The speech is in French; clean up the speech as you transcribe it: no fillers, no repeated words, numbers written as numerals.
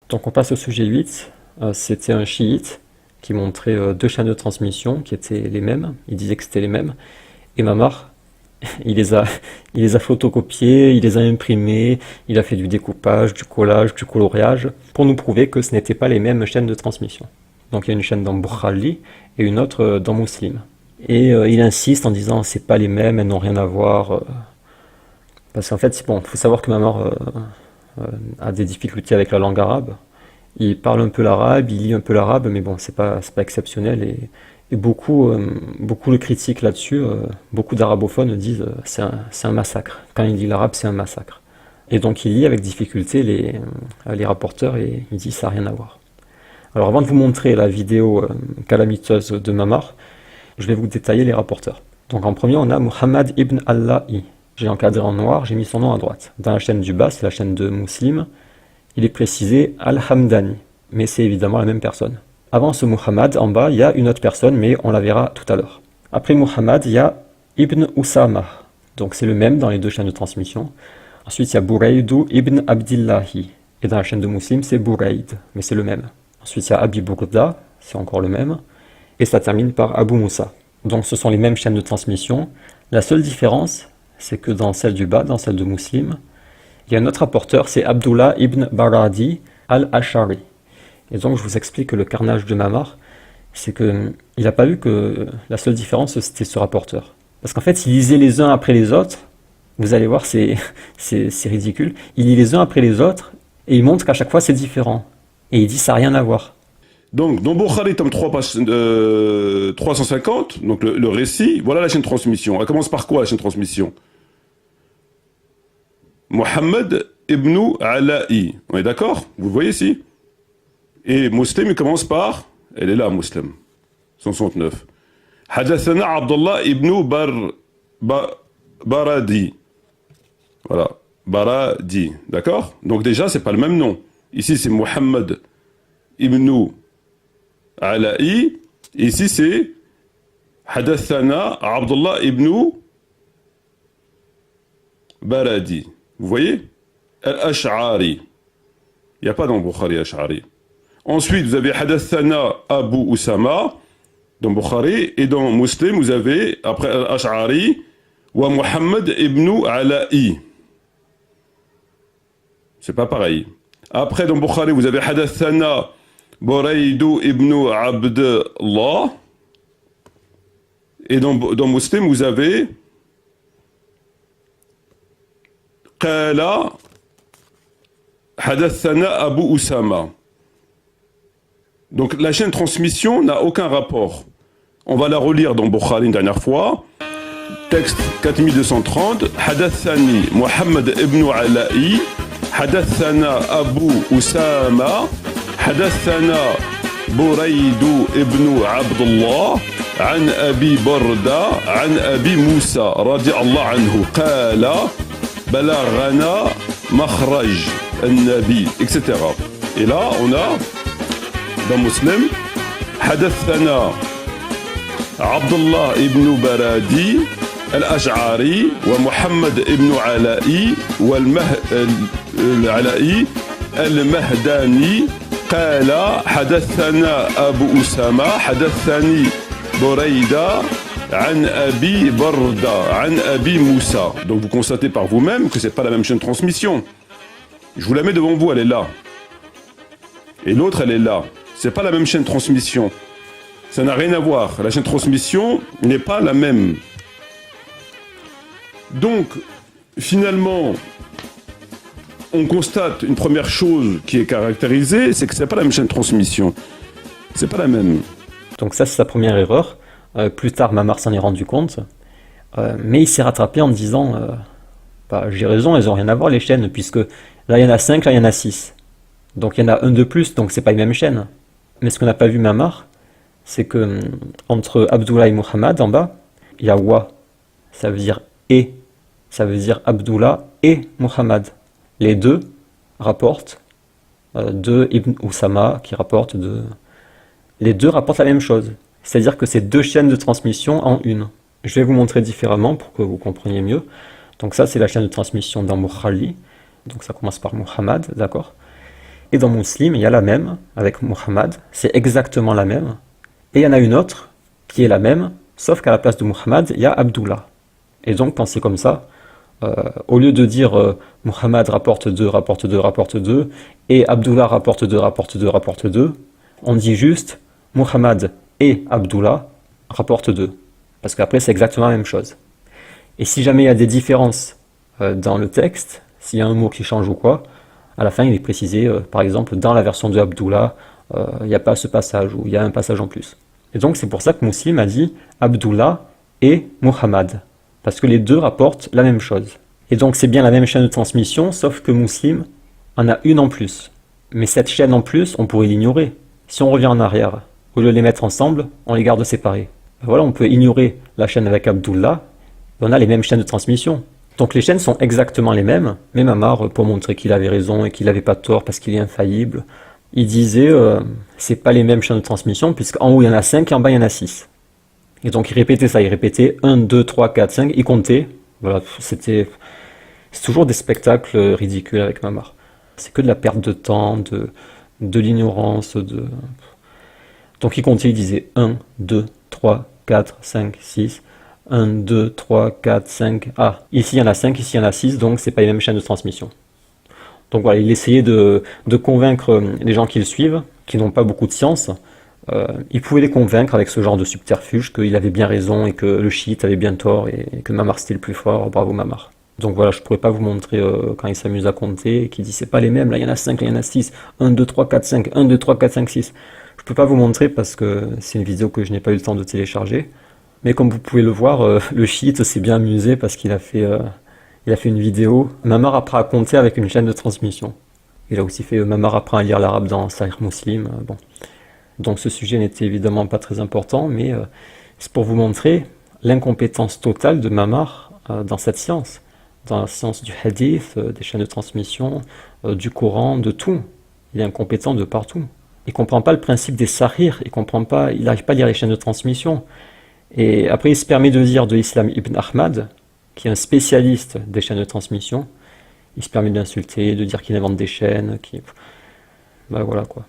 Donc on passe au sujet 8. C'était un chiite qui montrait deux chaînes de transmission qui étaient les mêmes. Il disait que c'était les mêmes. Et Mamar, il les a, il les a photocopiés, il les a imprimés, il a fait du découpage, du collage, du coloriage, pour nous prouver que ce n'étaient pas les mêmes chaînes de transmission. Donc il y a une chaîne dans Bukhari et une autre dans Muslim. Et il insiste en disant c'est pas les mêmes, elles n'ont rien à voir. Parce qu'en fait, bon, faut savoir que Mamar a des difficultés avec la langue arabe. Il parle un peu l'arabe, il lit un peu l'arabe, mais bon, c'est pas exceptionnel. Et beaucoup le critiquent là-dessus. Beaucoup d'arabophones disent c'est un massacre. Quand il lit l'arabe, c'est un massacre. Et donc il lit avec difficulté les rapporteurs et il dit ça n'a rien à voir. Alors avant de vous montrer la vidéo calamiteuse de Mamar, je vais vous détailler les rapporteurs. Donc en premier, on a Muhammad ibn Allahi. J'ai encadré en noir, j'ai mis son nom à droite. Dans la chaîne du bas, c'est la chaîne de Muslim, il est précisé Al-Hamdani, mais c'est évidemment la même personne. Avant ce Muhammad, en bas, il y a une autre personne, mais on la verra tout à l'heure. Après Muhammad, il y a Ibn Usama, donc c'est le même dans les deux chaînes de transmission. Ensuite, il y a Buraydou ibn Abdillahi, et dans la chaîne de Muslim, c'est Burayd, mais c'est le même. Ensuite, il y a Abi Burda, c'est encore le même, et ça termine par Abu Moussa. Donc ce sont les mêmes chaînes de transmission. La seule différence, c'est que dans celle du bas, dans celle de Muslim, il y a un autre rapporteur, c'est Abdullah ibn Baradi al-Ashari. Et donc je vous explique que le carnage de Mamar, c'est qu'il n'a pas vu que la seule différence c'était ce rapporteur. Parce qu'en fait, il lisait les uns après les autres, vous allez voir, c'est ridicule. Il lit les uns après les autres et il montre qu'à chaque fois c'est différent. Et il dit ça n'a rien à voir. Donc, dans Bukhari, tome 3, page 350, donc le récit, voilà la chaîne de transmission. Elle commence par quoi, la chaîne de transmission? Muhammad ibn Ala'i. On est d'accord? Vous le voyez ici? Et Muslim, il commence par, elle est là, Muslim, 169. Hadathana Abdullah ibn Baradi. Voilà, Baradi, d'accord? Donc déjà, c'est pas le même nom. Ici, c'est Muhammad ibn Ala'i. Ici, c'est Hadathana Abdullah ibn Baradi. Vous voyez? Al-Ash'ari. Il n'y a pas dans Bukhari Ash'ari. Ensuite, vous avez Hadathana Abu Usama dans Bukhari. Et dans Muslim, vous avez, après Al-Ash'ari, wa Muhammad ibn Ala'i. C'est pas pareil. Après, dans Bukhari, vous avez Hadathana Buraydou ibn Abdullah. Et dans Muslim, vous avez Qala Hadathana Abu Usama. Donc la chaîne de transmission n'a aucun rapport. On va la relire dans Bukhari une dernière fois. Texte 4230. Hadathani Muhammad ibn Ala'i. Hadathana Abu Usama. Hadathana Buraydou ibn Abdullah. عن أبي بردة عن أبي موسى رضي الله عنه قال بلغنا مخرج النبي etc. Et là on a dans Muslim حدثنا عبد الله ابن برادي الأشعري ومحمد ابن علائي العلائي المهداني قال حدثنا أبو أسامة حدثني Buraïda, an Abi Barda, an Abi Moussa. Donc vous constatez par vous-même que c'est pas la même chaîne de transmission. Je vous la mets devant vous, elle est là. Et l'autre, elle est là. C'est pas la même chaîne de transmission. Ça n'a rien à voir. La chaîne de transmission n'est pas la même. Donc, finalement, on constate une première chose qui est caractérisée, c'est que c'est pas la même chaîne de transmission. C'est pas la même. Donc ça, c'est sa première erreur. Plus tard, Mamar s'en est rendu compte. Mais il s'est rattrapé en disant j'ai raison, elles n'ont rien à voir les chaînes, puisque là, il y en a 5, là, il y en a 6. Donc il y en a un de plus, donc c'est pas les mêmes chaînes. Mais ce qu'on n'a pas vu Mamar, c'est que entre Abdullah et Muhammad, en bas, il y a wa. Ça veut dire et. Ça veut dire Abdullah et Muhammad. Les deux rapportent de Ibn Usama, qui rapporte de... Les deux rapportent la même chose, c'est-à-dire que c'est deux chaînes de transmission en une. Je vais vous montrer différemment pour que vous compreniez mieux. Donc ça, c'est la chaîne de transmission dans Bukhari. Donc ça commence par Muhammad, d'accord. Et dans Muslim, il y a la même, avec Muhammad, c'est exactement la même. Et il y en a une autre, qui est la même, sauf qu'à la place de Muhammad, il y a Abdullah. Et donc, pensez comme ça, au lieu de dire Muhammad rapporte 2, rapporte 2, rapporte 2, et Abdullah rapporte 2, rapporte 2, rapporte 2, on dit juste Muhammad et Abdullah rapportent 2. Parce qu'après, c'est exactement la même chose. Et si jamais il y a des différences dans le texte, s'il y a un mot qui change ou quoi, à la fin, il est précisé, par exemple, dans la version de Abdullah, il n'y a pas ce passage, ou il y a un passage en plus. Et donc, c'est pour ça que Muslim a dit Abdullah et Muhammad. Parce que les deux rapportent la même chose. Et donc, c'est bien la même chaîne de transmission, sauf que Muslim en a une en plus. Mais cette chaîne en plus, on pourrait l'ignorer. Si on revient en arrière, au lieu de les mettre ensemble, on les garde séparés. Voilà, on peut ignorer la chaîne avec Abdullah, et on a les mêmes chaînes de transmission. Donc les chaînes sont exactement les mêmes, mais Mamar, pour montrer qu'il avait raison et qu'il n'avait pas tort parce qu'il est infaillible, il disait c'est pas les mêmes chaînes de transmission, puisqu'en haut il y en a 5 et en bas il y en a 6. Et donc il répétait ça, il répétait 1, 2, 3, 4, 5, il comptait. Voilà, c'est toujours des spectacles ridicules avec Mamar. C'est que de la perte de temps, de l'ignorance, Donc il comptait, il disait 1, 2, 3, 4, 5, 6, 1, 2, 3, 4, 5, ah, ici il y en a 5, ici il y en a 6, donc c'est pas les mêmes chaînes de transmission. Donc voilà, il essayait de convaincre les gens qui le suivent, qui n'ont pas beaucoup de science, il pouvait les convaincre avec ce genre de subterfuge qu'il avait bien raison et que le chiite avait bien tort et que Mamar c'était le plus fort, bravo Mamar. Donc voilà, je pourrais pas vous montrer quand il s'amuse à compter et qu'il dit c'est pas les mêmes, là il y en a 5, là il y en a 6, 1, 2, 3, 4, 5, 1, 2, 3, 4, 5, 6. Je peux pas vous montrer parce que c'est une vidéo que je n'ai pas eu le temps de télécharger. Mais comme vous pouvez le voir, le chiite s'est bien amusé parce qu'il a fait une vidéo. Mamar apprend à compter avec une chaîne de transmission. Il a aussi fait Mamar apprend à lire l'arabe dans Sahih Muslim. Bon. Donc ce sujet n'était évidemment pas très important, mais c'est pour vous montrer l'incompétence totale de Mamar dans cette science. Dans la science du hadith, des chaînes de transmission, du Coran, de tout. Il est incompétent de partout. Il ne comprend pas le principe des sahih, il n'arrive pas à lire les chaînes de transmission. Et après, il se permet de dire de l'islam Ibn Ahmad, qui est un spécialiste des chaînes de transmission, il se permet d'insulter, de dire qu'il invente des chaînes, Ben voilà quoi.